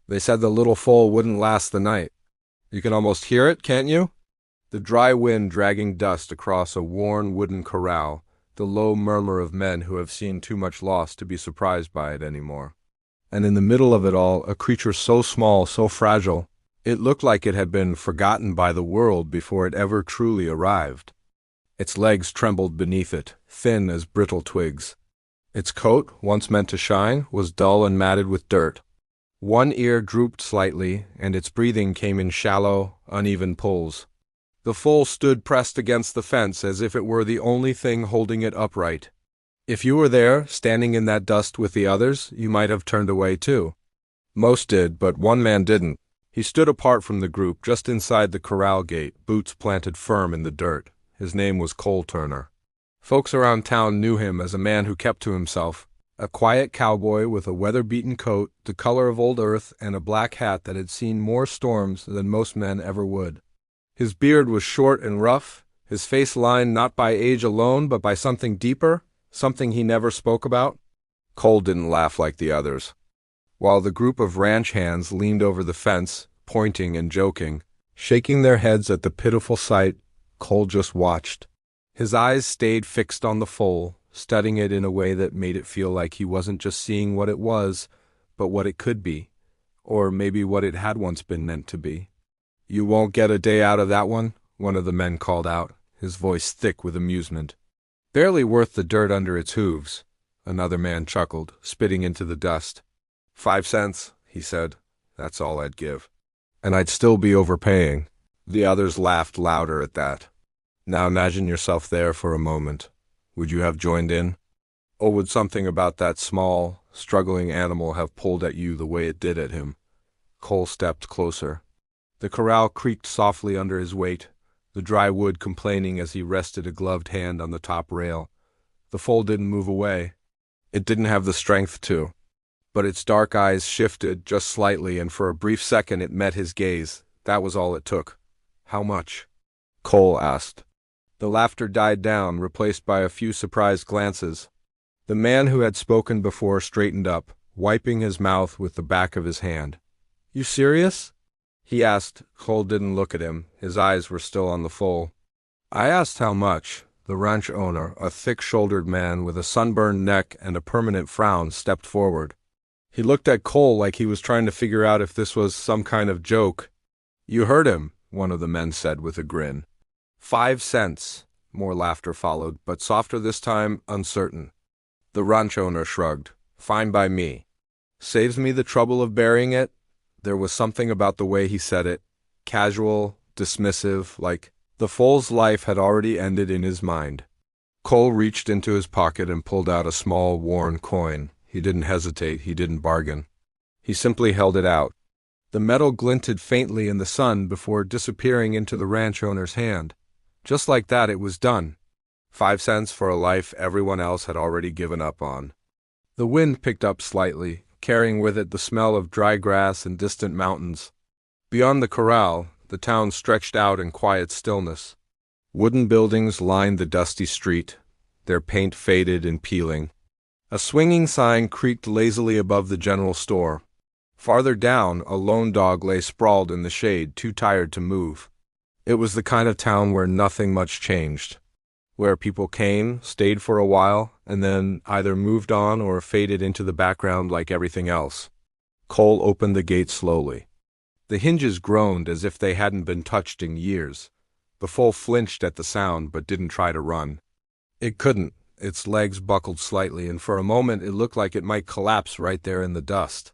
They said the little foal wouldn't last the night. You can almost hear it, can't you? The dry wind dragging dust across a worn wooden corral, the low murmur of men who have seen too much loss to be surprised by it anymore. And in the middle of it all, a creature so small, so fragile, it looked like it had been forgotten by the world before it ever truly arrived. Its legs trembled beneath it, thin as brittle twigs. Its coat, once meant to shine, was dull and matted with dirt. One ear drooped slightly, and its breathing came in shallow, uneven pulls. The foal stood pressed against the fence as if it were the only thing holding it upright. If you were there, standing in that dust with the others, you might have turned away too. Most did, but one man didn't. He stood apart from the group, just inside the corral gate, boots planted firm in the dirt. His name was Cole Turner. Folks around town knew him as a man who kept to himself, a quiet cowboy with a weather-beaten coat, the color of old earth, and a black hat that had seen more storms than most men ever would. His beard was short and rough, his face lined not by age alone but by something deeper, something he never spoke about. Cole didn't laugh like the others. While the group of ranch hands leaned over the fence, pointing and joking, shaking their heads at the pitiful sight, Cole just watched. His eyes stayed fixed on the foal, studying it in a way that made it feel like he wasn't just seeing what it was, but what it could be, or maybe what it had once been meant to be. "You won't get a day out of that one?" one of the men called out, his voice thick with amusement. "Barely worth the dirt under its hooves," another man chuckled, spitting into the dust. 5 cents, he said. "That's all I'd give. And I'd still be overpaying." The others laughed louder at that. "Now imagine yourself there for a moment. Would you have joined in? Or would something about that small, struggling animal have pulled at you the way it did at him?" Cole stepped closer. The corral creaked softly under his weight, the dry wood complaining as he rested a gloved hand on the top rail. The foal didn't move away. It didn't have the strength to. But its dark eyes shifted just slightly, and for a brief second it met his gaze. That was all it took. "How much?" Cole asked. The laughter died down, replaced by a few surprised glances. The man who had spoken before straightened up, wiping his mouth with the back of his hand. "You serious?" he asked. Cole didn't look at him. His eyes were still on the foal. "I asked how much." The ranch owner, a thick-shouldered man with a sunburned neck and a permanent frown, stepped forward. He looked at Cole like he was trying to figure out if this was some kind of joke. "You heard him," one of the men said with a grin. 5 cents. More laughter followed, but softer this time, uncertain. The ranch owner shrugged. "Fine by me. Saves me the trouble of burying it." There was something about the way he said it, casual, dismissive, like the foal's life had already ended in his mind. Cole reached into his pocket and pulled out a small, worn coin. He didn't hesitate, he didn't bargain. He simply held it out. The metal glinted faintly in the sun before disappearing into the ranch owner's hand. Just like that, it was done. 5 cents for a life everyone else had already given up on. The wind picked up slightly, carrying with it the smell of dry grass and distant mountains. Beyond the corral, the town stretched out in quiet stillness. Wooden buildings lined the dusty street, their paint faded and peeling. A swinging sign creaked lazily above the general store. Farther down, a lone dog lay sprawled in the shade, too tired to move. It was the kind of town where nothing much changed, where people came, stayed for a while, and then either moved on or faded into the background like everything else. Cole opened the gate slowly. The hinges groaned as if they hadn't been touched in years. The foal flinched at the sound but didn't try to run. It couldn't. Its legs buckled slightly, and for a moment it looked like it might collapse right there in the dust.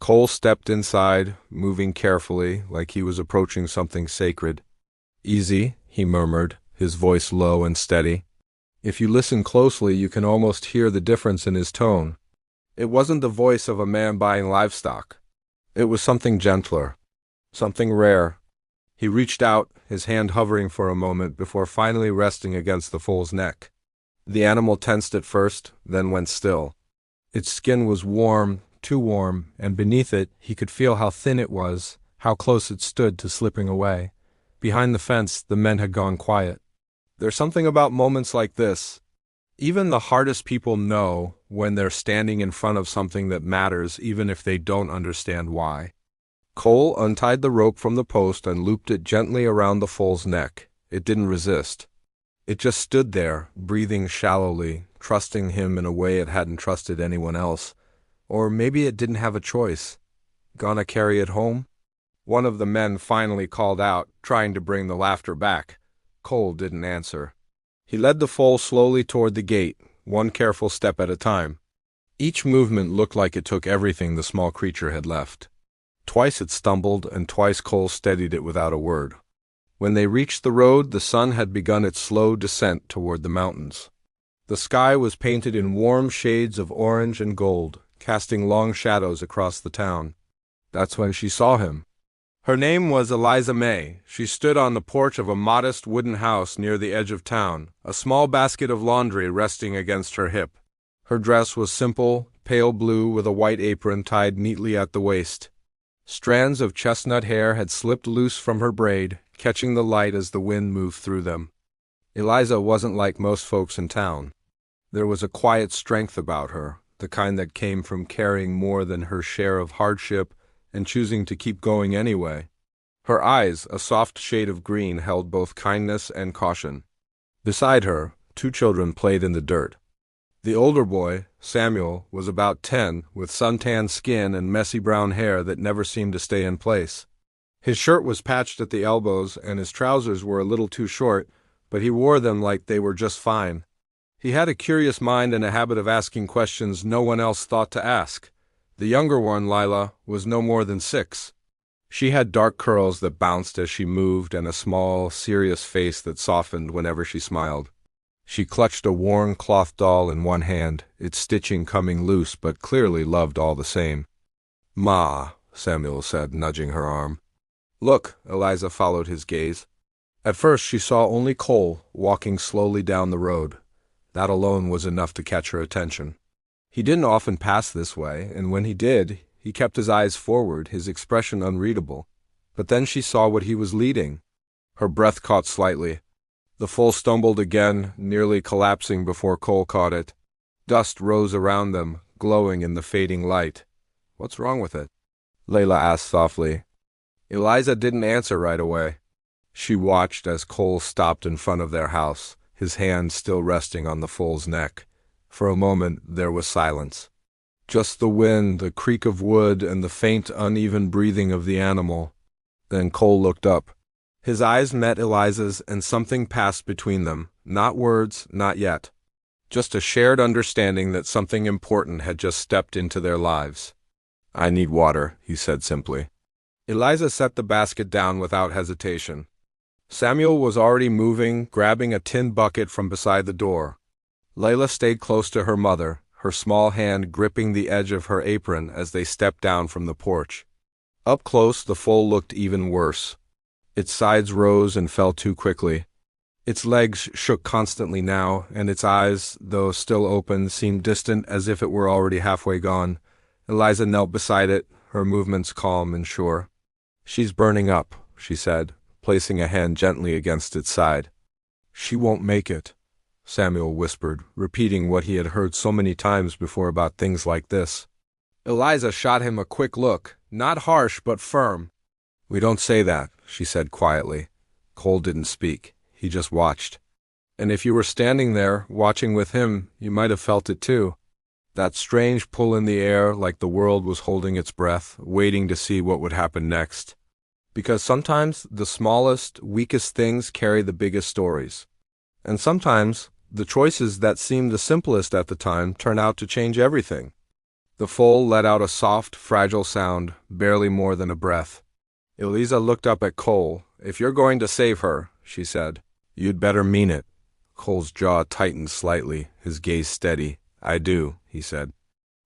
Cole stepped inside, moving carefully, like he was approaching something sacred. "Easy," he murmured, his voice low and steady. If you listen closely, you can almost hear the difference in his tone. It wasn't the voice of a man buying livestock. It was something gentler, something rare. He reached out, his hand hovering for a moment before finally resting against the foal's neck. The animal tensed at first, then went still. Its skin was warm, too warm, and beneath it he could feel how thin it was, how close it stood to slipping away. Behind the fence, the men had gone quiet. There's something about moments like this. Even the hardest people know when they're standing in front of something that matters, even if they don't understand why. Cole untied the rope from the post and looped it gently around the foal's neck. It didn't resist. It just stood there, breathing shallowly, trusting him in a way it hadn't trusted anyone else. Or maybe it didn't have a choice. Gonna carry it home? One of the men finally called out, trying to bring the laughter back. Cole didn't answer. He led the foal slowly toward the gate, one careful step at a time. Each movement looked like it took everything the small creature had left. Twice it stumbled, and twice Cole steadied it without a word. When they reached the road, the sun had begun its slow descent toward the mountains. The sky was painted in warm shades of orange and gold, casting long shadows across the town. That's when she saw him. Her name was Eliza May. She stood on the porch of a modest wooden house near the edge of town, a small basket of laundry resting against her hip. Her dress was simple, pale blue with a white apron tied neatly at the waist. Strands of chestnut hair had slipped loose from her braid, catching the light as the wind moved through them. Eliza wasn't like most folks in town. There was a quiet strength about her, the kind that came from carrying more than her share of hardship and choosing to keep going anyway. Her eyes, a soft shade of green, held both kindness and caution. Beside her, 2 children played in the dirt. The older boy, Samuel, was about 10, with suntanned skin and messy brown hair that never seemed to stay in place. His shirt was patched at the elbows, and his trousers were a little too short, but he wore them like they were just fine. He had a curious mind and a habit of asking questions no one else thought to ask. The younger one, Lila, was no more than 6. She had dark curls that bounced as she moved and a small, serious face that softened whenever she smiled. She clutched a worn cloth doll in one hand, its stitching coming loose but clearly loved all the same. "Ma," Samuel said, nudging her arm. "Look," Eliza followed his gaze. At first she saw only Cole, walking slowly down the road. That alone was enough to catch her attention. He didn't often pass this way, and when he did, he kept his eyes forward, his expression unreadable. But then she saw what he was leading. Her breath caught slightly. The foal stumbled again, nearly collapsing before Cole caught it. Dust rose around them, glowing in the fading light. "What's wrong with it?" Layla asked softly. Eliza didn't answer right away. She watched as Cole stopped in front of their house, his hand still resting on the foal's neck. For a moment there was silence. Just the wind, the creak of wood, and the faint, uneven breathing of the animal. Then Cole looked up. His eyes met Eliza's, and something passed between them. Not words, not yet. Just a shared understanding that something important had just stepped into their lives. "I need water," he said simply. Eliza set the basket down without hesitation. Samuel was already moving, grabbing a tin bucket from beside the door. Layla stayed close to her mother, her small hand gripping the edge of her apron as they stepped down from the porch. Up close, the foal looked even worse. Its sides rose and fell too quickly. Its legs shook constantly now, and its eyes, though still open, seemed distant as if it were already halfway gone. Eliza knelt beside it, her movements calm and sure. "She's burning up," she said, placing a hand gently against its side. "She won't make it," Samuel whispered, repeating what he had heard so many times before about things like this. Eliza shot him a quick look, not harsh but firm. "We don't say that," she said quietly. Cole didn't speak. He just watched. "And if you were standing there, watching with him, you might have felt it too. That strange pull in the air, like the world was holding its breath, waiting to see what would happen next. Because sometimes the smallest, weakest things carry the biggest stories. And sometimes the choices that seem the simplest at the time turn out to change everything." The foal let out a soft, fragile sound, barely more than a breath. Eliza looked up at Cole. "If you're going to save her," she said, "you'd better mean it." Cole's jaw tightened slightly, his gaze steady. "I do," he said.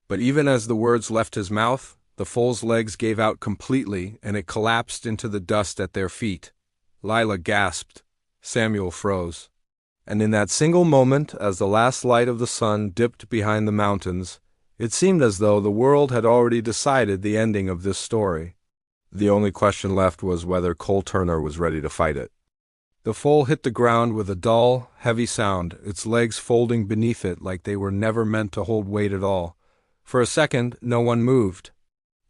But even as the words left his mouth, the foal's legs gave out completely, and it collapsed into the dust at their feet. Lila gasped. Samuel froze. And in that single moment, as the last light of the sun dipped behind the mountains, it seemed as though the world had already decided the ending of this story. The only question left was whether Cole Turner was ready to fight it. The foal hit the ground with a dull, heavy sound, its legs folding beneath it like they were never meant to hold weight at all. For a second, no one moved.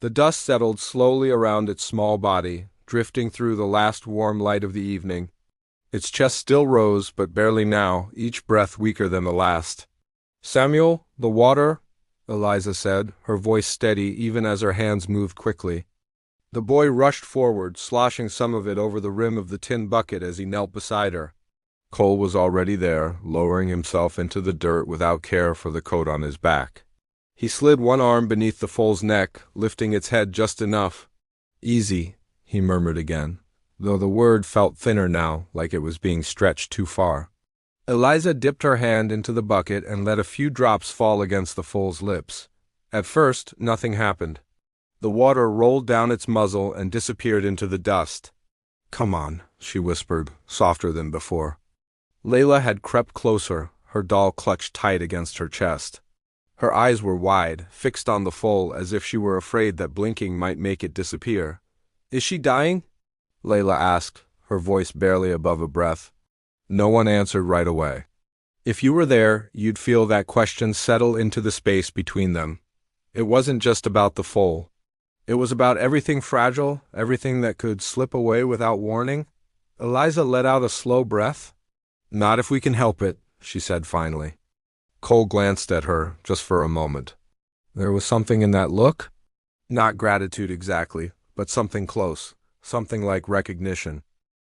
The dust settled slowly around its small body, drifting through the last warm light of the evening. Its chest still rose, but barely now, each breath weaker than the last. "Samuel, the water," Eliza said, her voice steady even as her hands moved quickly. The boy rushed forward, sloshing some of it over the rim of the tin bucket as he knelt beside her. Cole was already there, lowering himself into the dirt without care for the coat on his back. He slid one arm beneath the foal's neck, lifting its head just enough. "Easy," he murmured again, though the word felt thinner now, like it was being stretched too far. Eliza dipped her hand into the bucket and let a few drops fall against the foal's lips. At first, nothing happened. The water rolled down its muzzle and disappeared into the dust. "Come on," she whispered, softer than before. Layla had crept closer, her doll clutched tight against her chest. Her eyes were wide, fixed on the foal as if she were afraid that blinking might make it disappear. "Is she dying?" Layla asked, her voice barely above a breath. No one answered right away. If you were there, you'd feel that question settle into the space between them. It wasn't just about the foal. It was about everything fragile, everything that could slip away without warning. Eliza let out a slow breath. "Not if we can help it," she said finally. Cole glanced at her, just for a moment. There was something in that look? Not gratitude exactly, but something close, something like recognition.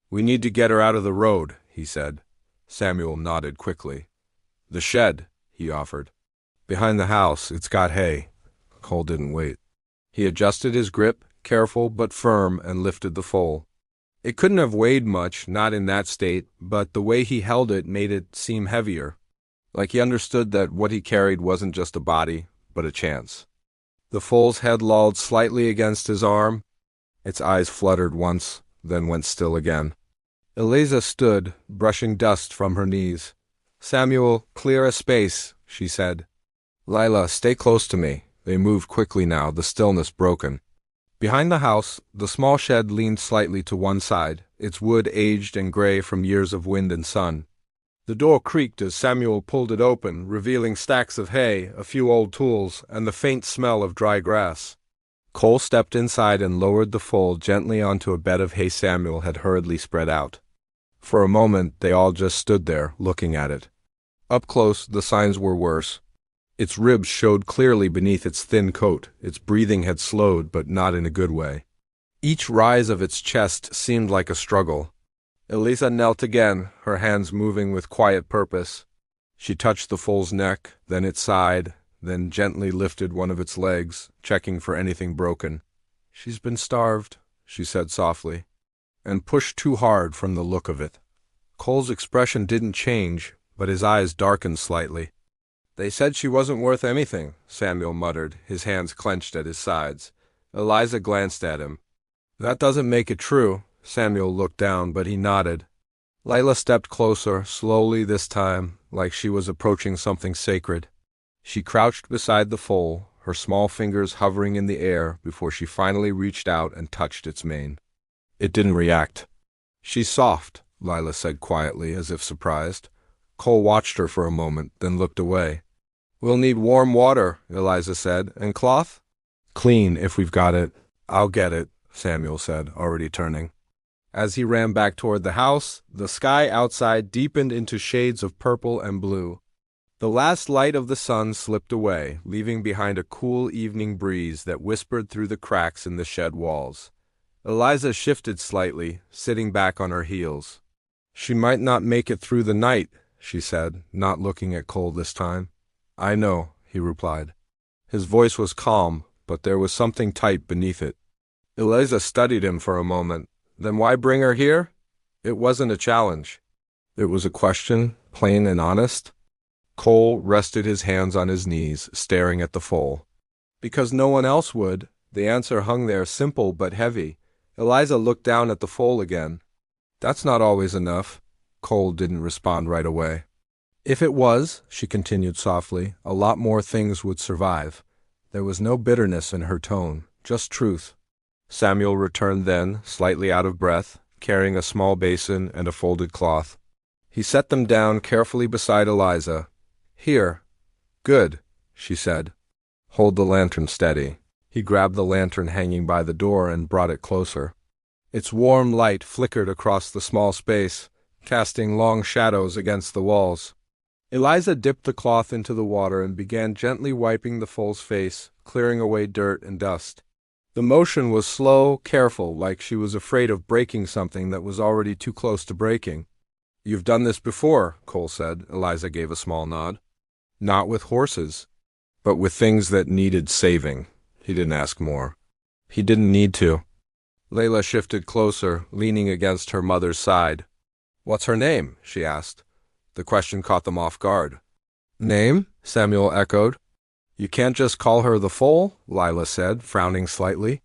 "We need to get her out of the road," he said. Samuel nodded quickly. "The shed," he offered. "Behind the house, it's got hay." Cole didn't wait. He adjusted his grip, careful but firm, and lifted the foal. It couldn't have weighed much, not in that state, but the way he held it made it seem heavier. Like he understood that what he carried wasn't just a body, but a chance. The foal's head lolled slightly against his arm. Its eyes fluttered once, then went still again. Eliza stood, brushing dust from her knees. "Samuel, clear a space," she said. "Lila, stay close to me." They moved quickly now, the stillness broken. Behind the house, the small shed leaned slightly to one side, its wood aged and gray from years of wind and sun. The door creaked as Samuel pulled it open, revealing stacks of hay, a few old tools, and the faint smell of dry grass. Cole stepped inside and lowered the foal gently onto a bed of hay Samuel had hurriedly spread out. For a moment, they all just stood there, looking at it. Up close, the signs were worse. Its ribs showed clearly beneath its thin coat. Its breathing had slowed, but not in a good way. Each rise of its chest seemed like a struggle. Eliza knelt again, her hands moving with quiet purpose. She touched the foal's neck, then its side, then gently lifted one of its legs, checking for anything broken. "She's been starved," she said softly, and pushed too hard from the look of it. Cole's expression didn't change, but his eyes darkened slightly. "They said she wasn't worth anything," Samuel muttered, his hands clenched at his sides. Eliza glanced at him. "That doesn't make it true." Samuel looked down, but he nodded. Lila stepped closer, slowly this time, like she was approaching something sacred. She crouched beside the foal, her small fingers hovering in the air before she finally reached out and touched its mane. It didn't react. "She's soft," Lila said quietly, as if surprised. Cole watched her for a moment, then looked away. "We'll need warm water," Eliza said, "and cloth?" "Clean, if we've got it." "I'll get it," Samuel said, already turning. As he ran back toward the house, the sky outside deepened into shades of purple and blue. The last light of the sun slipped away, leaving behind a cool evening breeze that whispered through the cracks in the shed walls. Eliza shifted slightly, sitting back on her heels. "She might not make it through the night," she said, not looking at Cole this time. "I know," he replied. His voice was calm, but there was something tight beneath it. Eliza studied him for a moment. "Then why bring her here?" It wasn't a challenge. It was a question, plain and honest. Cole rested his hands on his knees, staring at the foal. "Because no one else would." The answer hung there, simple but heavy. Eliza looked down at the foal again. "That's not always enough." Cole didn't respond right away. "If it was," she continued softly, "a lot more things would survive." There was no bitterness in her tone, just truth. Samuel returned then, slightly out of breath, carrying a small basin and a folded cloth. He set them down carefully beside Eliza. "Here." "Good," she said. "Hold the lantern steady." He grabbed the lantern hanging by the door and brought it closer. Its warm light flickered across the small space, casting long shadows against the walls. Eliza dipped the cloth into the water and began gently wiping the foal's face, clearing away dirt and dust. The motion was slow, careful, like she was afraid of breaking something that was already too close to breaking. "You've done this before," Cole said. Eliza gave a small nod. "Not with horses, but with things that needed saving." He didn't ask more. He didn't need to. Layla shifted closer, leaning against her mother's side. "What's her name?" she asked. The question caught them off guard. "Name?" Samuel echoed. "You can't just call her the Foal," Lila said, frowning slightly.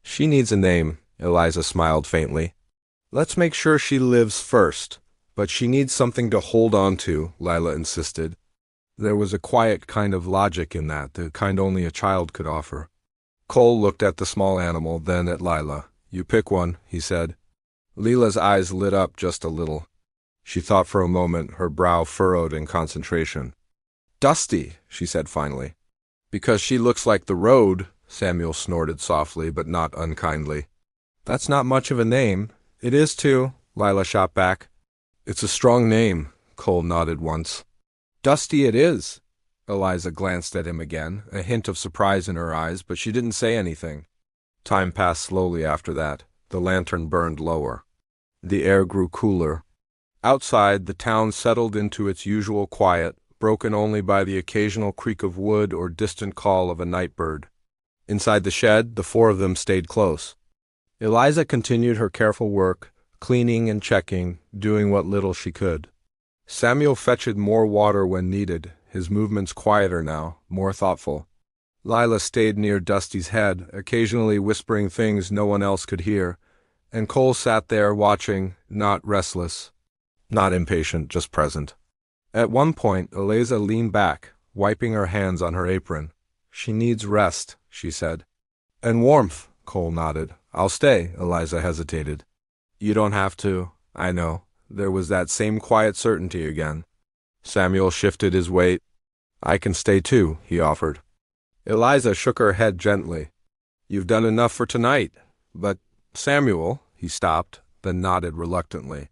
"She needs a name," Eliza smiled faintly. "Let's make sure she lives first, but she needs something to hold on to," Lila insisted. There was a quiet kind of logic in that, the kind only a child could offer. Cole looked at the small animal, then at Lila. "You pick one," he said. Lila's eyes lit up just a little. She thought for a moment, her brow furrowed in concentration. "Dusty," she said finally. "Because she looks like the road," Samuel snorted softly but not unkindly. "That's not much of a name." "It is too," Lila shot back. "It's a strong name," Cole nodded once. "Dusty it is." Eliza glanced at him again, a hint of surprise in her eyes, but she didn't say anything. Time passed slowly after that. The lantern burned lower. The air grew cooler. Outside, the town settled into its usual quiet, broken only by the occasional creak of wood or distant call of a night bird. Inside the shed, the four of them stayed close. Eliza continued her careful work, cleaning and checking, doing what little she could. Samuel fetched more water when needed, his movements quieter now, more thoughtful. Lila stayed near Dusty's head, occasionally whispering things no one else could hear, and Cole sat there watching, not restless, not impatient, just present. At one point, Eliza leaned back, wiping her hands on her apron. "She needs rest," she said. "And warmth," Cole nodded. "I'll stay," Eliza hesitated. "You don't have to. I know." There was that same quiet certainty again. Samuel shifted his weight. "I can stay too," he offered. Eliza shook her head gently. "You've done enough for tonight." "But, Samuel," he stopped, then nodded reluctantly.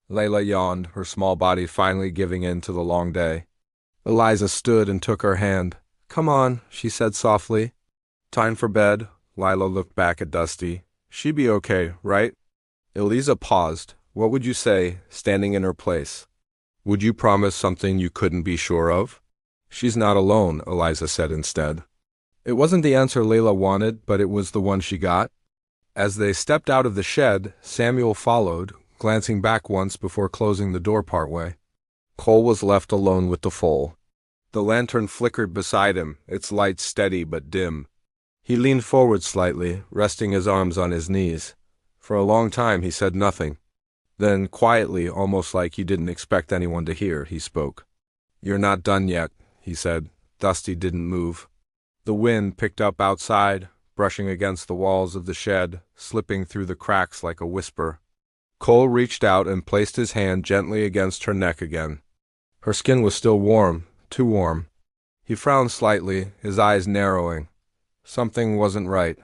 Layla yawned, her small body finally giving in to the long day. Eliza stood and took her hand. "Come on," she said softly. "Time for bed." Lila looked back at Dusty. "She be okay, right?" Eliza paused. What would you say, standing in her place? Would you promise something you couldn't be sure of? "She's not alone," Eliza said instead. It wasn't the answer Layla wanted, but it was the one she got. As they stepped out of the shed, Samuel followed, glancing back once before closing the door partway. Cole was left alone with the foal. The lantern flickered beside him, its light steady but dim. He leaned forward slightly, resting his arms on his knees. For a long time he said nothing. Then, quietly, almost like he didn't expect anyone to hear, he spoke. "You're not done yet," he said. Dusty didn't move. The wind picked up outside, brushing against the walls of the shed, slipping through the cracks like a whisper. Cole reached out and placed his hand gently against her neck again. Her skin was still warm, too warm. He frowned slightly, his eyes narrowing. Something wasn't right.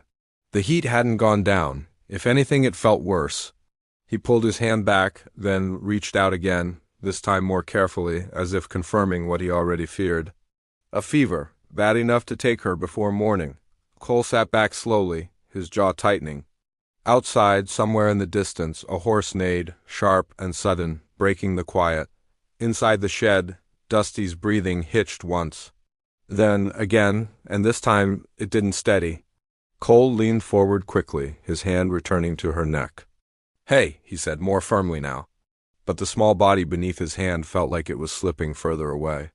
The heat hadn't gone down. If anything, it felt worse. He pulled his hand back, then reached out again, this time more carefully, as if confirming what he already feared. A fever, bad enough to take her before morning. Cole sat back slowly, his jaw tightening. Outside, somewhere in the distance, a horse neighed, sharp and sudden, breaking the quiet. Inside the shed, Dusty's breathing hitched once. Then, again, and this time it didn't steady. Cole leaned forward quickly, his hand returning to her neck. "Hey," he said, more firmly now. But the small body beneath his hand felt like it was slipping further away.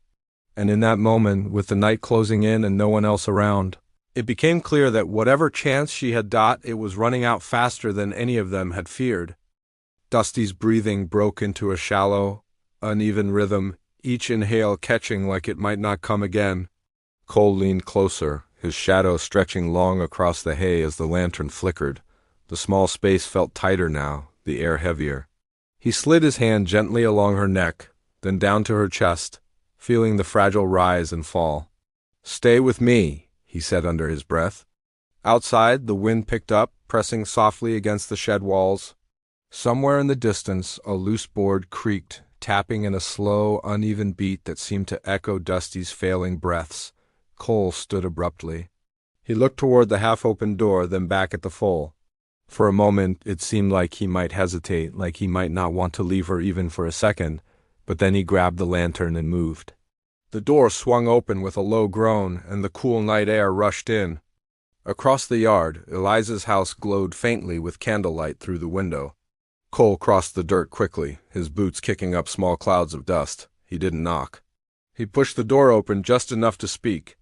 And in that moment, with the night closing in and no one else around, it became clear that whatever chance she had got, it was running out faster than any of them had feared. Dusty's breathing broke into a shallow, uneven rhythm, each inhale catching like it might not come again. Cole leaned closer, his shadow stretching long across the hay as the lantern flickered. The small space felt tighter now, the air heavier. He slid his hand gently along her neck, then down to her chest, feeling the fragile rise and fall. "Stay with me," he said under his breath. Outside, the wind picked up, pressing softly against the shed walls. Somewhere in the distance, a loose board creaked, tapping in a slow, uneven beat that seemed to echo Dusty's failing breaths. Cole stood abruptly. He looked toward the half-open door, then back at the foal. For a moment, it seemed like he might hesitate, like he might not want to leave her even for a second, but then he grabbed the lantern and moved. The door swung open with a low groan, and the cool night air rushed in. Across the yard, Eliza's house glowed faintly with candlelight through the window. Cole crossed the dirt quickly, his boots kicking up small clouds of dust. He didn't knock. He pushed the door open just enough to speak.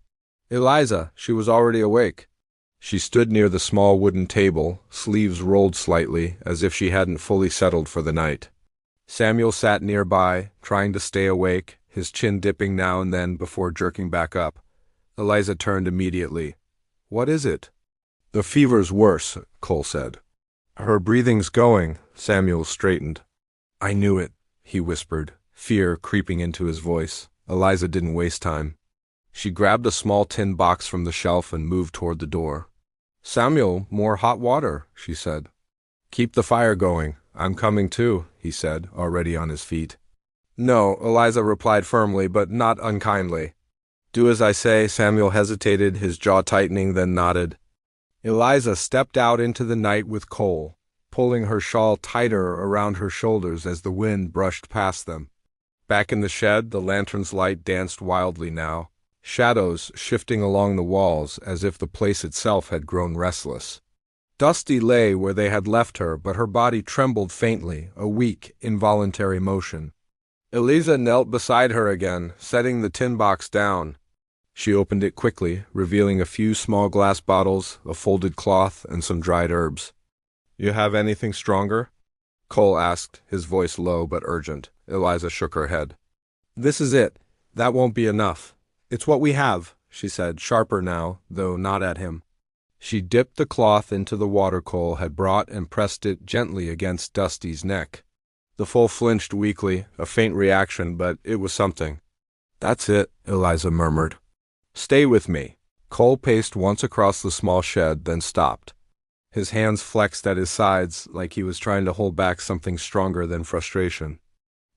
Eliza, she was already awake. She stood near the small wooden table, sleeves rolled slightly, as if she hadn't fully settled for the night. Samuel sat nearby, trying to stay awake, his chin dipping now and then before jerking back up. Eliza turned immediately. "What is it?" "The fever's worse," Cole said. "Her breathing's going." Samuel straightened. "I knew it," he whispered, fear creeping into his voice. Eliza didn't waste time. She grabbed a small tin box from the shelf and moved toward the door. "Samuel, more hot water," she said. "Keep the fire going. I'm coming too," he said, already on his feet. "No," Eliza replied firmly, but not unkindly. "Do as I say." Samuel hesitated, his jaw tightening, then nodded. Eliza stepped out into the night with Cole, pulling her shawl tighter around her shoulders as the wind brushed past them. Back in the shed, the lantern's light danced wildly now, shadows shifting along the walls as if the place itself had grown restless. Dusty lay where they had left her, but her body trembled faintly, a weak, involuntary motion. Eliza knelt beside her again, setting the tin box down. She opened it quickly, revealing a few small glass bottles, a folded cloth, and some dried herbs. "You have anything stronger?" Cole asked, his voice low but urgent. Eliza shook her head. "This is it. That won't be enough. It's what we have," she said, sharper now, though not at him. She dipped the cloth into the water Cole had brought and pressed it gently against Dusty's neck. The foal flinched weakly, a faint reaction, but it was something. "That's it," Eliza murmured. "Stay with me." Cole paced once across the small shed, then stopped. His hands flexed at his sides like he was trying to hold back something stronger than frustration.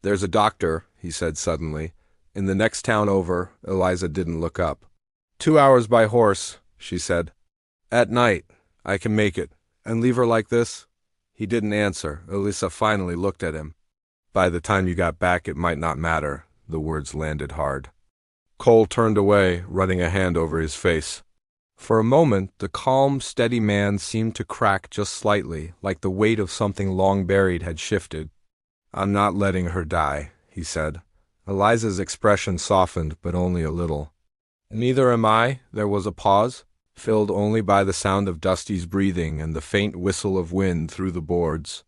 "There's a doctor," he said suddenly. "In the next town over." Eliza didn't look up. 2 hours by horse," she said. "At night. I can make it. And leave her like this?" He didn't answer. Eliza finally looked at him. "By the time you got back, it might not matter." The words landed hard. Cole turned away, running a hand over his face. For a moment, the calm, steady man seemed to crack just slightly, like the weight of something long buried had shifted. "I'm not letting her die," he said. Eliza's expression softened, but only a little. "Neither am I." There was a pause, filled only by the sound of Dusty's breathing and the faint whistle of wind through the boards.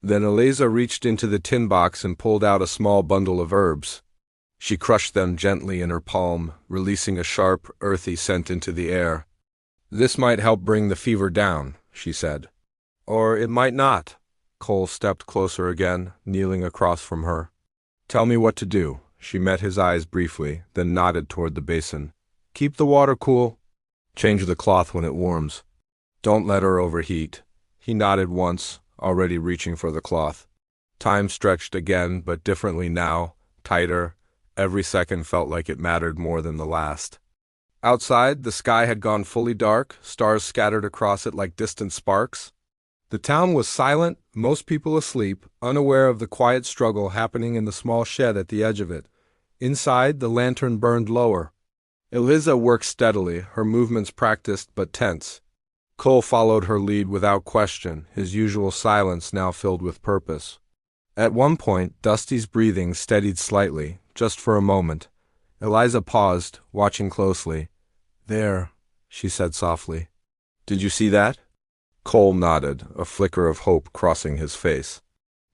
Then Eliza reached into the tin box and pulled out a small bundle of herbs. She crushed them gently in her palm, releasing a sharp, earthy scent into the air. "This might help bring the fever down," she said. "Or it might not." Cole stepped closer again, kneeling across from her. "Tell me what to do." She met his eyes briefly, then nodded toward the basin. "Keep the water cool. Change the cloth when it warms. Don't let her overheat." He nodded once, already reaching for the cloth. Time stretched again, but differently now, tighter. Every second felt like it mattered more than the last. Outside, the sky had gone fully dark, stars scattered across it like distant sparks. The town was silent, most people asleep, unaware of the quiet struggle happening in the small shed at the edge of it. Inside, the lantern burned lower. Eliza worked steadily, her movements practiced but tense. Cole followed her lead without question, his usual silence now filled with purpose. At one point, Dusty's breathing steadied slightly, just for a moment. Eliza paused, watching closely. "There," she said softly. "Did you see that?" Cole nodded, a flicker of hope crossing his face.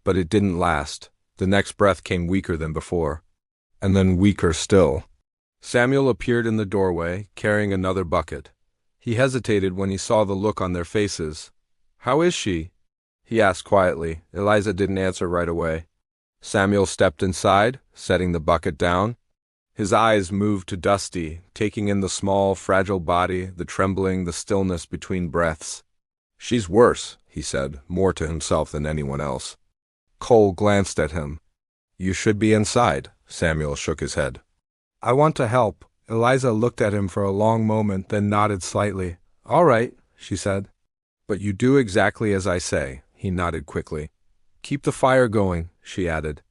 But it didn't last. The next breath came weaker than before. And then weaker still. Samuel appeared in the doorway, carrying another bucket. He hesitated when he saw the look on their faces. "How is she?" he asked quietly. Eliza didn't answer right away. Samuel stepped inside, setting the bucket down. His eyes moved to Dusty, taking in the small, fragile body, the trembling, the stillness between breaths. "She's worse," he said, more to himself than anyone else. Cole glanced at him. "You should be inside." Samuel shook his head. "I want to help." Eliza looked at him for a long moment, then nodded slightly. "All right," she said. "But you do exactly as I say," he nodded quickly. "Keep the fire going," she added.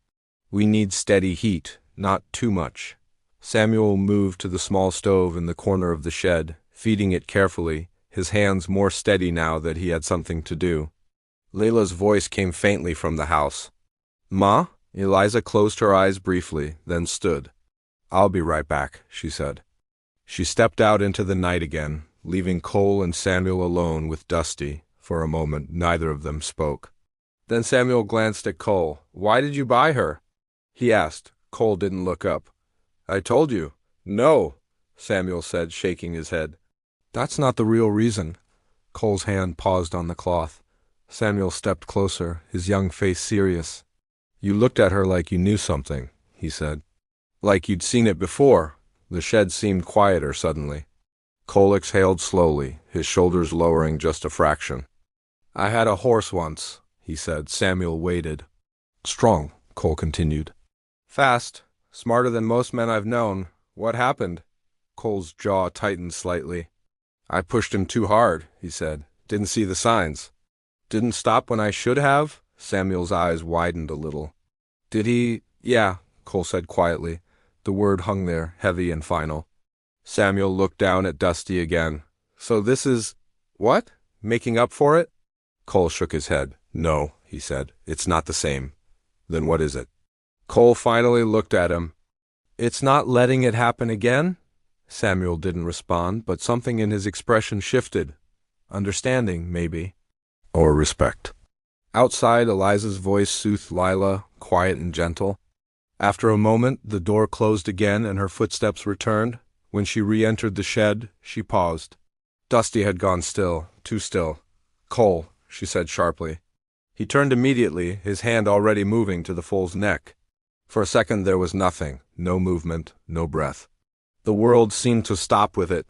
"We need steady heat, not too much." Samuel moved to the small stove in the corner of the shed, feeding it carefully, his hands more steady now that he had something to do. Layla's voice came faintly from the house. "Ma?" Eliza closed her eyes briefly, then stood. "I'll be right back," she said. She stepped out into the night again, leaving Cole and Samuel alone with Dusty. For a moment, neither of them spoke. Then Samuel glanced at Cole. "Why did you buy her?" he asked. Cole didn't look up. "I told you." "No," Samuel said, shaking his head. "That's not the real reason." Cole's hand paused on the cloth. Samuel stepped closer, his young face serious. "You looked at her like you knew something," he said. "Like you'd seen it before." The shed seemed quieter suddenly. Cole exhaled slowly, his shoulders lowering just a fraction. "I had a horse once," he said. Samuel waited. "Strong," Cole continued. "Fast. Smarter than most men I've known. What happened?" Cole's jaw tightened slightly. "I pushed him too hard," he said. "Didn't see the signs." "Didn't stop when I should have?" Samuel's eyes widened a little. "Did he?" "Yeah," Cole said quietly. The word hung there, heavy and final. Samuel looked down at Dusty again. "So this is—" "What? Making up for it?" Cole shook his head. "No," he said. "It's not the same." "Then what is it?" Cole finally looked at him. "It's not letting it happen again?" Samuel didn't respond, but something in his expression shifted. Understanding, maybe. Or respect. Outside, Eliza's voice soothed Lila, quiet and gentle. After a moment, the door closed again and her footsteps returned. When she re-entered the shed, she paused. Dusty had gone still, too still. "Cole," she said sharply. He turned immediately, his hand already moving to the foal's neck. For a second there was nothing, no movement, no breath. The world seemed to stop with it.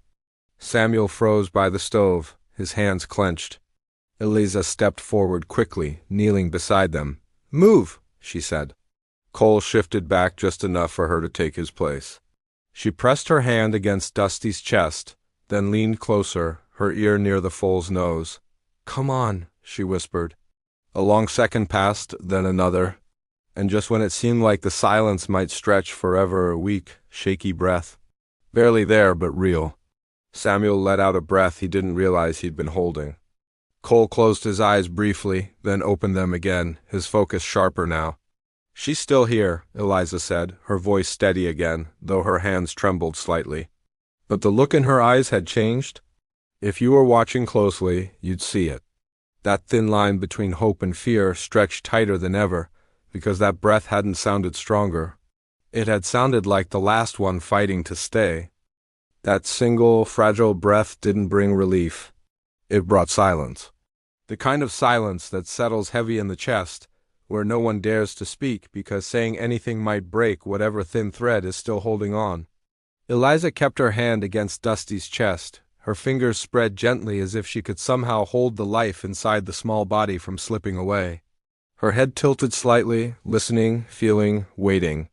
Samuel froze by the stove, his hands clenched. Eliza stepped forward quickly, kneeling beside them. "Move," she said. Cole shifted back just enough for her to take his place. She pressed her hand against Dusty's chest, then leaned closer, her ear near the foal's nose. "Come on," she whispered. A long second passed, then another, and just when it seemed like the silence might stretch forever, a weak, shaky breath. Barely there, but real. Samuel let out a breath he didn't realize he'd been holding. Cole closed his eyes briefly, then opened them again, his focus sharper now. "She's still here," Eliza said, her voice steady again, though her hands trembled slightly. But the look in her eyes had changed. If you were watching closely, you'd see it. That thin line between hope and fear stretched tighter than ever, because that breath hadn't sounded stronger. It had sounded like the last one fighting to stay. That single, fragile breath didn't bring relief. It brought silence. The kind of silence that settles heavy in the chest, where no one dares to speak because saying anything might break whatever thin thread is still holding on. Eliza kept her hand against Dusty's chest, her fingers spread gently as if she could somehow hold the life inside the small body from slipping away. Her head tilted slightly, listening, feeling, waiting.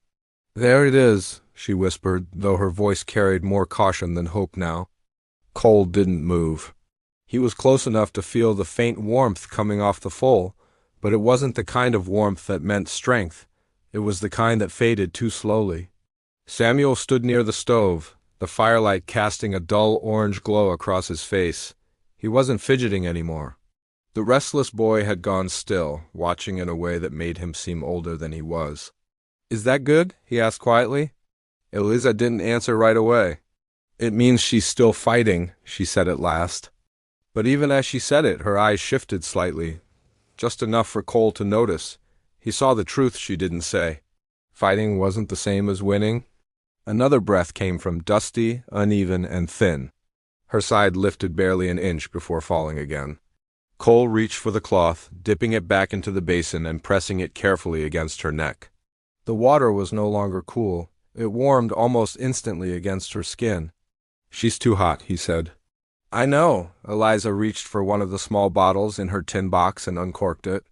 "There it is," she whispered, though her voice carried more caution than hope now. Cole didn't move. He was close enough to feel the faint warmth coming off the foal, but it wasn't the kind of warmth that meant strength. It was the kind that faded too slowly. Samuel stood near the stove, the firelight casting a dull orange glow across his face. He wasn't fidgeting anymore. The restless boy had gone still, watching in a way that made him seem older than he was. "Is that good?" he asked quietly. Eliza didn't answer right away. "It means she's still fighting," she said at last. But even as she said it, her eyes shifted slightly, just enough for Cole to notice. He saw the truth she didn't say. Fighting wasn't the same as winning. Another breath came from Dusty, uneven, and thin. Her side lifted barely an inch before falling again. Cole reached for the cloth, dipping it back into the basin and pressing it carefully against her neck. The water was no longer cool. It warmed almost instantly against her skin. "She's too hot," he said. "I know." Eliza reached for one of the small bottles in her tin box and uncorked it.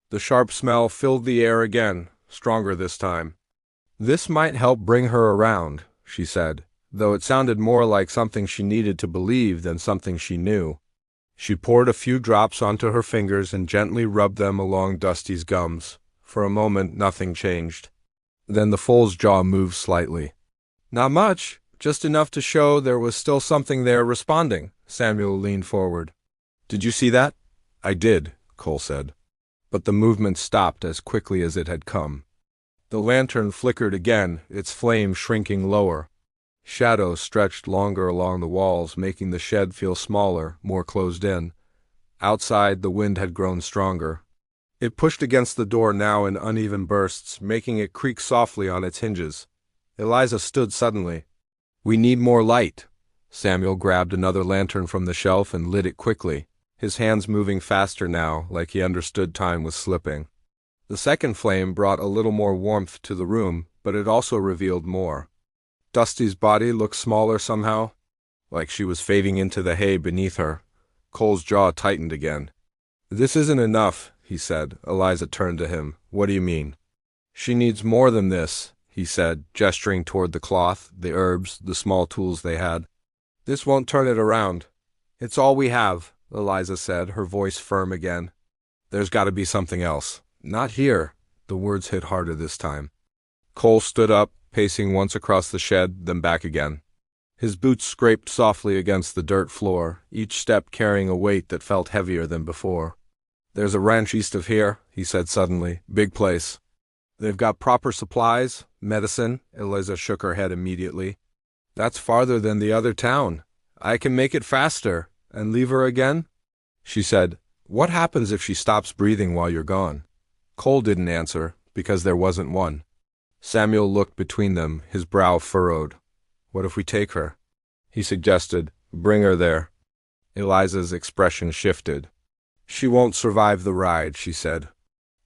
The sharp smell filled the air again, stronger this time. "This might help bring her around," she said, though it sounded more like something she needed to believe than something she knew. She poured a few drops onto her fingers and gently rubbed them along Dusty's gums. For a moment, nothing changed. Then the foal's jaw moved slightly. "Not much, just enough to show there was still something there responding." Samuel leaned forward. "Did you see that?" "I did," Cole said. But the movement stopped as quickly as it had come. The lantern flickered again, its flame shrinking lower. Shadows stretched longer along the walls, making the shed feel smaller, more closed in. Outside, the wind had grown stronger. It pushed against the door now in uneven bursts, making it creak softly on its hinges. Eliza stood suddenly. "We need more light." Samuel grabbed another lantern from the shelf and lit it quickly, his hands moving faster now, like he understood time was slipping. The second flame brought a little more warmth to the room, but it also revealed more. Dusty's body looked smaller somehow, like she was fading into the hay beneath her. Cole's jaw tightened again. "This isn't enough," he said. Eliza turned to him. "What do you mean?" "She needs more than this," he said, gesturing toward the cloth, the herbs, the small tools they had. "This won't turn it around." "It's all we have," Eliza said, her voice firm again. "There's got to be something else." "Not here." The words hit harder this time. Cole stood up, pacing once across the shed, then back again. His boots scraped softly against the dirt floor, each step carrying a weight that felt heavier than before. "There's a ranch east of here," he said suddenly. "Big place. They've got proper supplies, medicine." Eliza shook her head immediately. "That's farther than the other town. I can make it faster. And leave her again?" She said, "What happens if she stops breathing while you're gone?" Cole didn't answer, because there wasn't one. Samuel looked between them, his brow furrowed. "What if we take her?" He suggested, "Bring her there." Eliza's expression shifted. "She won't survive the ride," she said.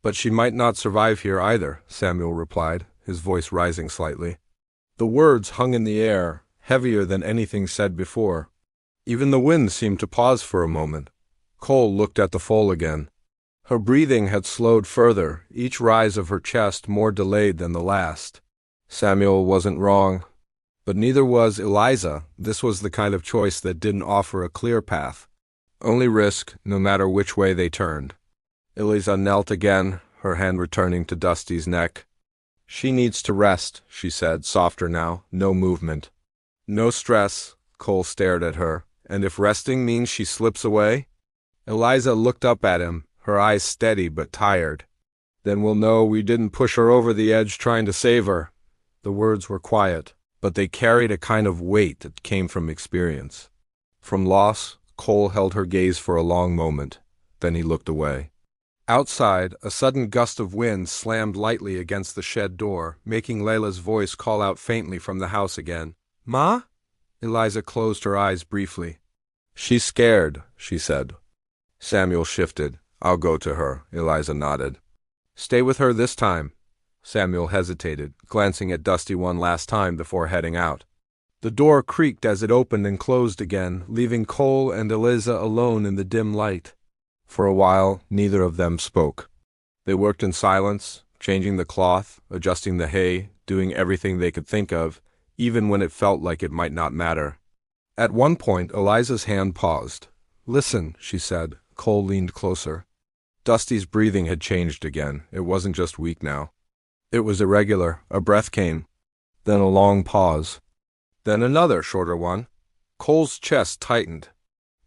"But she might not survive here either," Samuel replied, his voice rising slightly. The words hung in the air, heavier than anything said before. Even the wind seemed to pause for a moment. Cole looked at the foal again. Her breathing had slowed further, each rise of her chest more delayed than the last. Samuel wasn't wrong. But neither was Eliza. This was the kind of choice that didn't offer a clear path. Only risk, no matter which way they turned. Eliza knelt again, her hand returning to Dusty's neck. "She needs to rest," she said, softer now, no movement. "No stress." Cole stared at her. "And if resting means she slips away?" Eliza looked up at him, her eyes steady but tired. "Then we'll know we didn't push her over the edge trying to save her." The words were quiet, but they carried a kind of weight that came from experience. From loss, Cole held her gaze for a long moment. Then he looked away. Outside, a sudden gust of wind slammed lightly against the shed door, making Layla's voice call out faintly from the house again. "Ma?" Eliza closed her eyes briefly. "She's scared," she said. Samuel shifted. "I'll go to her," Eliza nodded. "Stay with her this time." Samuel hesitated, glancing at Dusty one last time before heading out. The door creaked as it opened and closed again, leaving Cole and Eliza alone in the dim light. For a while, neither of them spoke. They worked in silence, changing the cloth, adjusting the hay, doing everything they could think of, even when it felt like it might not matter. At one point, Eliza's hand paused. "Listen," she said. Cole leaned closer. Dusty's breathing had changed again. It wasn't just weak now. It was irregular. A breath came. Then a long pause. Then another shorter one. Cole's chest tightened.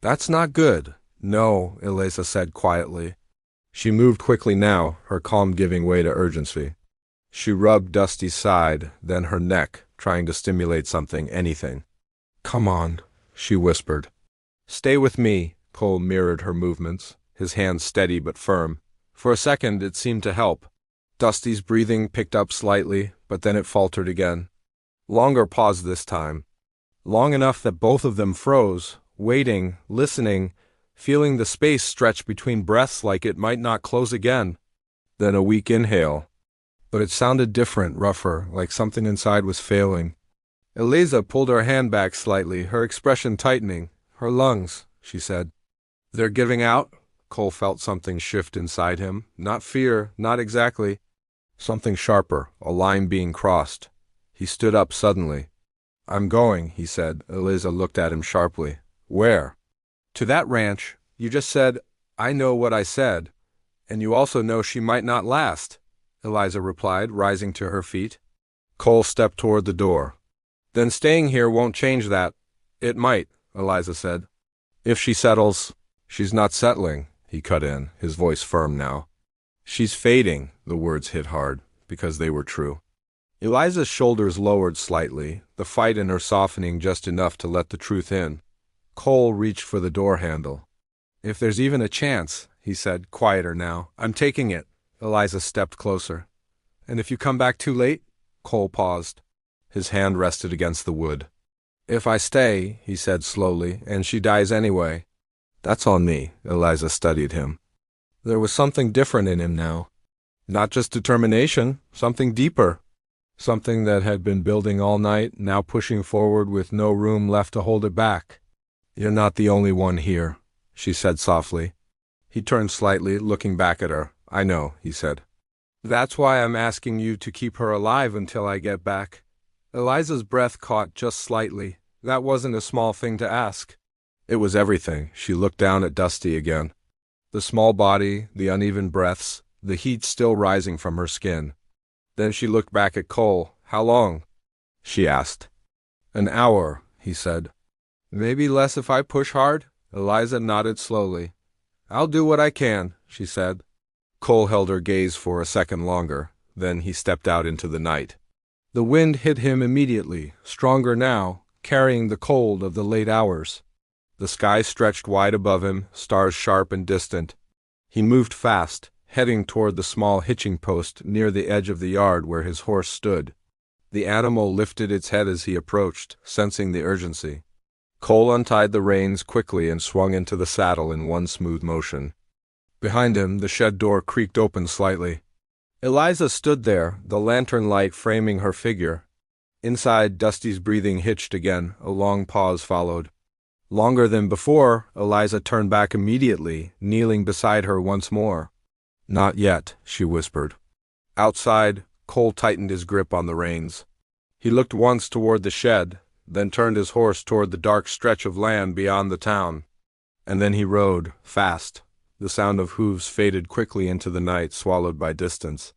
"That's not good." "No," Eliza said quietly. She moved quickly now, her calm giving way to urgency. She rubbed Dusty's side, then her neck, trying to stimulate something, anything. "Come on," she whispered. "Stay with me." Cole mirrored her movements, his hands steady but firm. For a second it seemed to help. Dusty's breathing picked up slightly, but then it faltered again. Longer pause this time. Long enough that both of them froze, waiting, listening, feeling the space stretch between breaths like it might not close again. Then a weak inhale. But it sounded different, rougher, like something inside was failing. Eliza pulled her hand back slightly, her expression tightening. Her lungs, she said. They're giving out? Cole felt something shift inside him. Not fear, not exactly. Something sharper, a line being crossed. He stood up suddenly. I'm going, he said. Eliza looked at him sharply. Where? To that ranch. You just said, I know what I said. And you also know she might not last, Eliza replied, rising to her feet. Cole stepped toward the door. Then staying here won't change that. It might, Eliza said. If she settles. She's not settling, he cut in, his voice firm now. She's fading, the words hit hard, because they were true. Eliza's shoulders lowered slightly, the fight in her softening just enough to let the truth in. Cole reached for the door handle. If there's even a chance, he said, quieter now, I'm taking it. Eliza stepped closer. And if you come back too late? Cole paused. His hand rested against the wood. If I stay, he said slowly, and she dies anyway. That's on me, Eliza studied him. There was something different in him now. Not just determination, something deeper. Something that had been building all night, now pushing forward with no room left to hold it back. You're not the only one here, she said softly. He turned slightly, looking back at her. I know, he said. That's why I'm asking you to keep her alive until I get back. Eliza's breath caught just slightly. That wasn't a small thing to ask. It was everything. She looked down at Dusty again. The small body, the uneven breaths, the heat still rising from her skin. Then she looked back at Cole. How long? She asked. An hour, he said. Maybe less if I push hard? Eliza nodded slowly. I'll do what I can, she said. Cole held her gaze for a second longer. Then he stepped out into the night. The wind hit him immediately, stronger now, carrying the cold of the late hours. The sky stretched wide above him, stars sharp and distant. He moved fast, heading toward the small hitching post near the edge of the yard where his horse stood. The animal lifted its head as he approached, sensing the urgency. Cole untied the reins quickly and swung into the saddle in one smooth motion. Behind him, the shed door creaked open slightly. Eliza stood there, the lantern light framing her figure. Inside, Dusty's breathing hitched again. A long pause followed. Longer than before, Eliza turned back immediately, kneeling beside her once more. Not yet, she whispered. Outside, Cole tightened his grip on the reins. He looked once toward the shed, then turned his horse toward the dark stretch of land beyond the town. And then he rode, fast. The sound of hooves faded quickly into the night, swallowed by distance.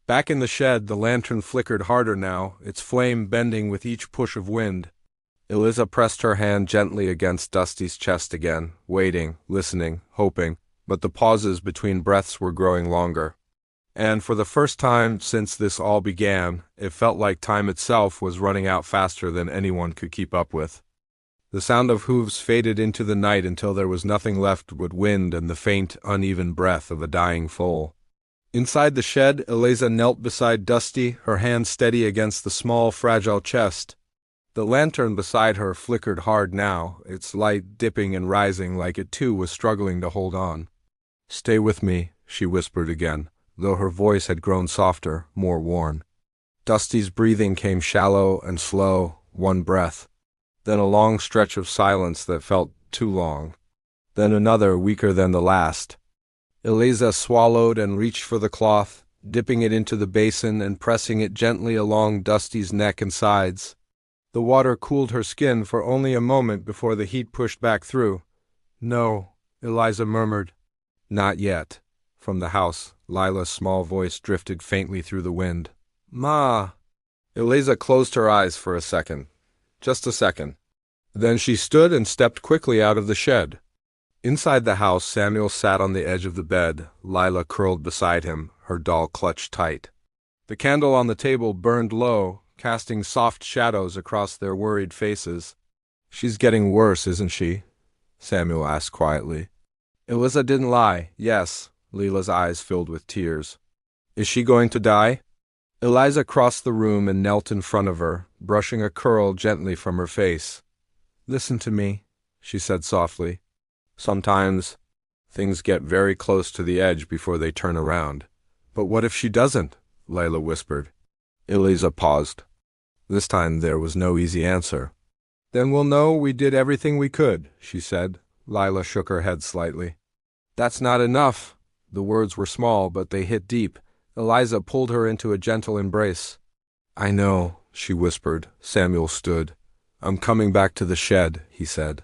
Back in the shed, the lantern flickered harder now, its flame bending with each push of wind. Eliza pressed her hand gently against Dusty's chest again, waiting, listening, hoping, but the pauses between breaths were growing longer. And for the first time since this all began, it felt like time itself was running out faster than anyone could keep up with. The sound of hooves faded into the night until there was nothing left but wind and the faint, uneven breath of a dying foal. Inside the shed, Eliza knelt beside Dusty, her hand steady against the small, fragile chest. The lantern beside her flickered hard now, its light dipping and rising like it too was struggling to hold on. Stay with me, she whispered again, though her voice had grown softer, more worn. Dusty's breathing came shallow and slow, one breath. Then a long stretch of silence that felt too long. Then another weaker than the last. Eliza swallowed and reached for the cloth, dipping it into the basin and pressing it gently along Dusty's neck and sides. The water cooled her skin for only a moment before the heat pushed back through. No, Eliza murmured. Not yet. From the house, Lila's small voice drifted faintly through the wind. Ma! Eliza closed her eyes for a second. Just a second. Then she stood and stepped quickly out of the shed. Inside the house, Samuel sat on the edge of the bed, Lila curled beside him, her doll clutched tight. The candle on the table burned low, casting soft shadows across their worried faces. She's getting worse, isn't she? Samuel asked quietly. Eliza didn't lie. Yes. Lila's eyes filled with tears. Is she going to die? Eliza crossed the room and knelt in front of her, brushing a curl gently from her face. Listen to me, she said softly. Sometimes things get very close to the edge before they turn around. But what if she doesn't? Layla whispered. Eliza paused. This time there was no easy answer. Then we'll know we did everything we could, she said. Lila shook her head slightly. That's not enough. The words were small, but they hit deep. Eliza pulled her into a gentle embrace. I know, she whispered. Samuel stood. I'm coming back to the shed, he said.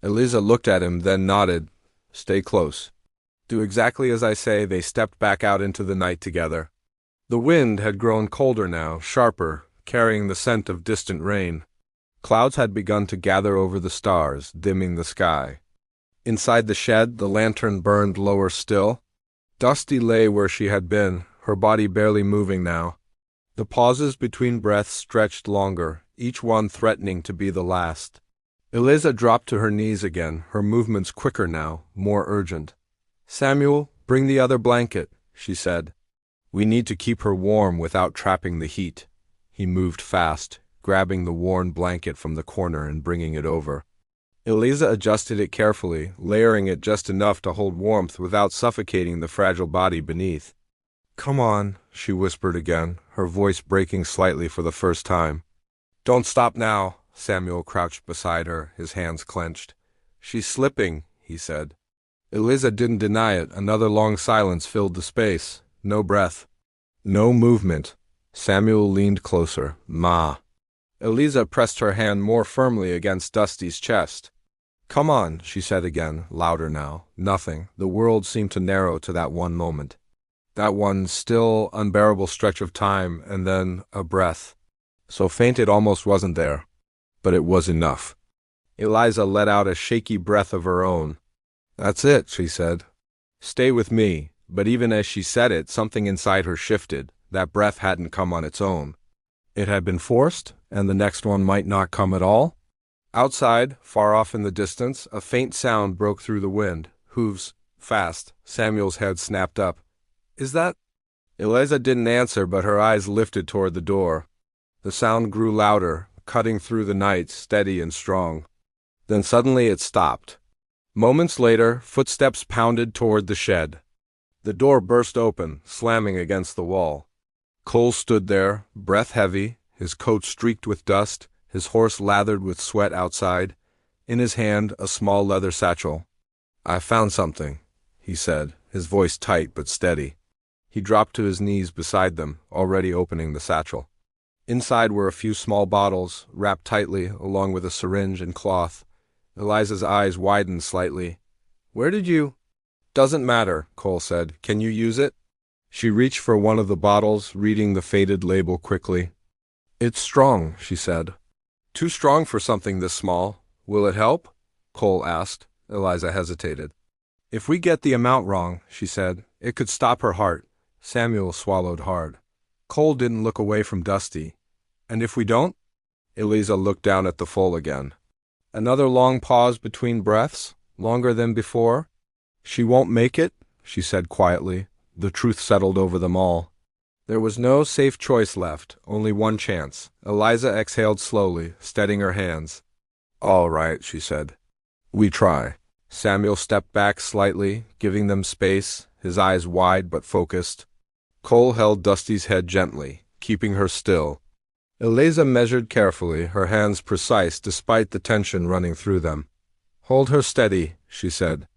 Eliza looked at him, then nodded. Stay close. Do exactly as I say. They stepped back out into the night together. The wind had grown colder now, sharper, carrying the scent of distant rain. Clouds had begun to gather over the stars, dimming the sky. Inside the shed, the lantern burned lower still. Dusty lay where she had been, her body barely moving now. The pauses between breaths stretched longer, each one threatening to be the last. Eliza dropped to her knees again, her movements quicker now, more urgent. Samuel, bring the other blanket, she said. We need to keep her warm without trapping the heat. He moved fast, grabbing the worn blanket from the corner and bringing it over. Eliza adjusted it carefully, layering it just enough to hold warmth without suffocating the fragile body beneath. Come on, she whispered again, her voice breaking slightly for the first time. Don't stop now. Samuel crouched beside her, his hands clenched. She's slipping, he said. Eliza didn't deny it. Another long silence filled the space. No breath. No movement. Samuel leaned closer. Ma. Eliza pressed her hand more firmly against Dusty's chest. Come on, she said again, louder now. Nothing. The world seemed to narrow to that one moment. That one still, unbearable stretch of time, and then a breath. So faint it almost wasn't there. But it was enough. Eliza let out a shaky breath of her own. That's it, she said. Stay with me. But even as she said it, something inside her shifted. That breath hadn't come on its own. It had been forced, and the next one might not come at all. Outside, far off in the distance, a faint sound broke through the wind. Hooves, fast. Samuel's head snapped up. Is that? Eliza didn't answer, but her eyes lifted toward the door. The sound grew louder, cutting through the night, steady and strong. Then suddenly it stopped. Moments later, footsteps pounded toward the shed. The door burst open, slamming against the wall. Cole stood there, breath heavy, his coat streaked with dust, his horse lathered with sweat outside. In his hand, a small leather satchel. I found something, he said, his voice tight but steady. He dropped to his knees beside them, already opening the satchel. Inside were a few small bottles, wrapped tightly, along with a syringe and cloth. Eliza's eyes widened slightly. Where did you? Doesn't matter, Cole said. Can you use it? She reached for one of the bottles, reading the faded label quickly. It's strong, she said. Too strong for something this small. Will it help? Cole asked. Eliza hesitated. If we get the amount wrong, she said, it could stop her heart. Samuel swallowed hard. Cole didn't look away from Dusty. And if we don't? Eliza looked down at the Foal again. Another long pause between breaths, longer than before. She won't make it, she said quietly. The truth settled over them all. There was no safe choice left, only one chance. Eliza exhaled slowly, steadying her hands. All right, she said. We try. Samuel stepped back slightly, giving them space, his eyes wide but focused. Cole held Dusty's head gently, keeping her still. Eliza measured carefully, her hands precise despite the tension running through them. Hold her steady, she said.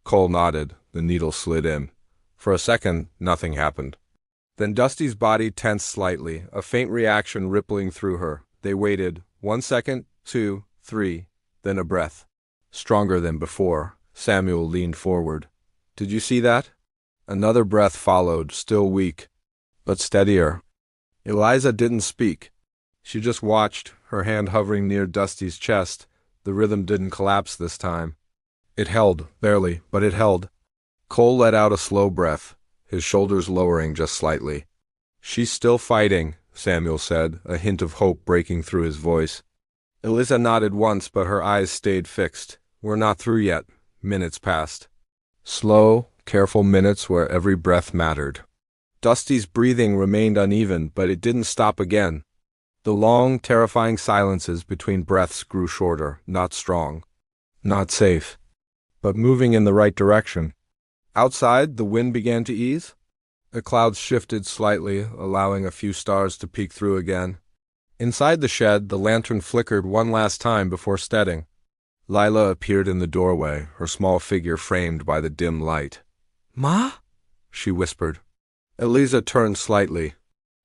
Cole nodded. The needle slid in. For a second, nothing happened. Then Dusty's body tensed slightly, a faint reaction rippling through her. They waited. 1 second, 2, 3, then a breath. Stronger than before. Samuel leaned forward. Did you see that? Another breath followed, still weak, but steadier. Eliza didn't speak. She just watched, her hand hovering near Dusty's chest. The rhythm didn't collapse this time. It held, barely, but it held. Cole let out a slow breath, his shoulders lowering just slightly. She's still fighting, Samuel said, a hint of hope breaking through his voice. Eliza nodded once, but her eyes stayed fixed. We're not through yet. Minutes passed. Slow, careful minutes where every breath mattered. Dusty's breathing remained uneven, but it didn't stop again. The long, terrifying silences between breaths grew shorter, not strong, not safe, but moving in the right direction. Outside, the wind began to ease. The clouds shifted slightly, allowing a few stars to peek through again. Inside the shed, the lantern flickered one last time before steadying. Lila appeared in the doorway, her small figure framed by the dim light. "Ma?" she whispered. Eliza turned slightly.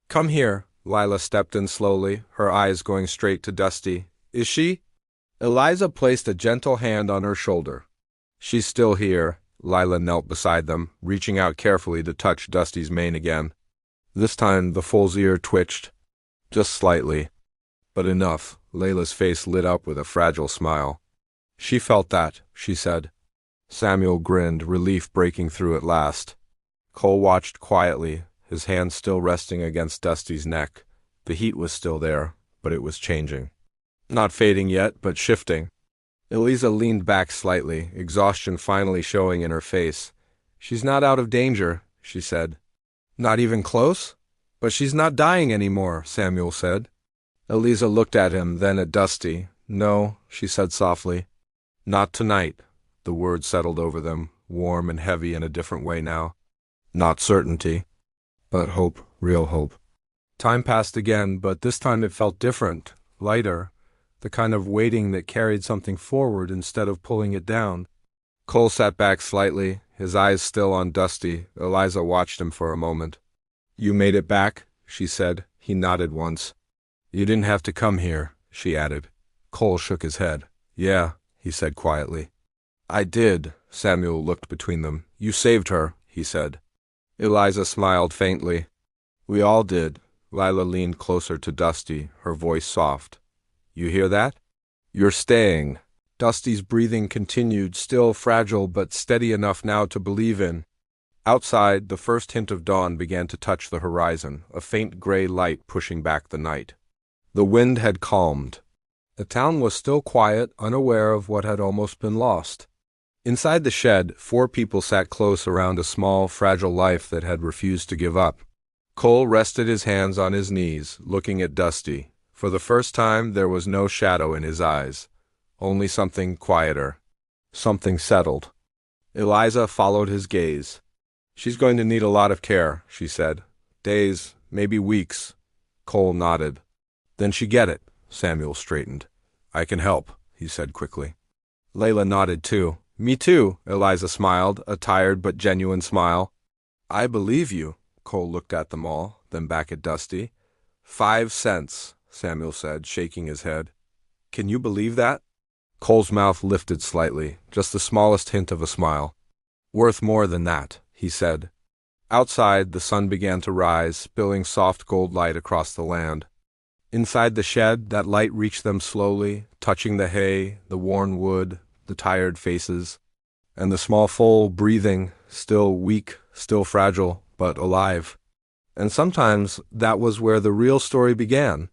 "Come here." Lila stepped in slowly, her eyes going straight to Dusty. "Is she?" Eliza placed a gentle hand on her shoulder. "She's still here." Lila knelt beside them, reaching out carefully to touch Dusty's mane again. This time the foal's ear twitched. Just slightly. But enough. Layla's face lit up with a fragile smile. "She felt that," she said. Samuel grinned, relief breaking through at last. Cole watched quietly, his hand still resting against Dusty's neck. The heat was still there, but it was changing. Not fading yet, but shifting. Eliza leaned back slightly, exhaustion finally showing in her face. "She's not out of danger," she said. "Not even close? But she's not dying anymore," Samuel said. Eliza looked at him, then at Dusty. "No," she said softly. "Not tonight." The words settled over them, warm and heavy in a different way now. Not certainty, but hope, real hope. Time passed again, but this time it felt different, lighter, the kind of waiting that carried something forward instead of pulling it down. Cole sat back slightly, his eyes still on Dusty. Eliza watched him for a moment. "You made it back?" she said. He nodded once. "You didn't have to come here," she added. Cole shook his head. "Yeah," he said quietly. "I did." Samuel looked between them. "You saved her," he said. Eliza smiled faintly. "We all did." Lila leaned closer to Dusty, her voice soft. "You hear that? You're staying." Dusty's breathing continued, still fragile but steady enough now to believe in. Outside, the first hint of dawn began to touch the horizon, a faint gray light pushing back the night. The wind had calmed. The town was still quiet, unaware of what had almost been lost. Inside the shed, 4 people sat close around a small, fragile life that had refused to give up. Cole rested his hands on his knees, looking at Dusty. For the first time, there was no shadow in his eyes. Only something quieter. Something settled. Eliza followed his gaze. "She's going to need a lot of care," she said. "Days, maybe weeks." Cole nodded. "Then she get it." Samuel straightened. "I can help," he said quickly. Layla nodded too. "Me too," Eliza smiled, a tired but genuine smile. "I believe you." Cole looked at them all, then back at Dusty. 5 cents, Samuel said, shaking his head. "Can you believe that?" Cole's mouth lifted slightly, just the smallest hint of a smile. "Worth more than that," he said. Outside, the sun began to rise, spilling soft gold light across the land. Inside the shed, that light reached them slowly, touching the hay, the worn wood, the tired faces, and the small foal breathing, still weak, still fragile, but alive. And sometimes that was where the real story began.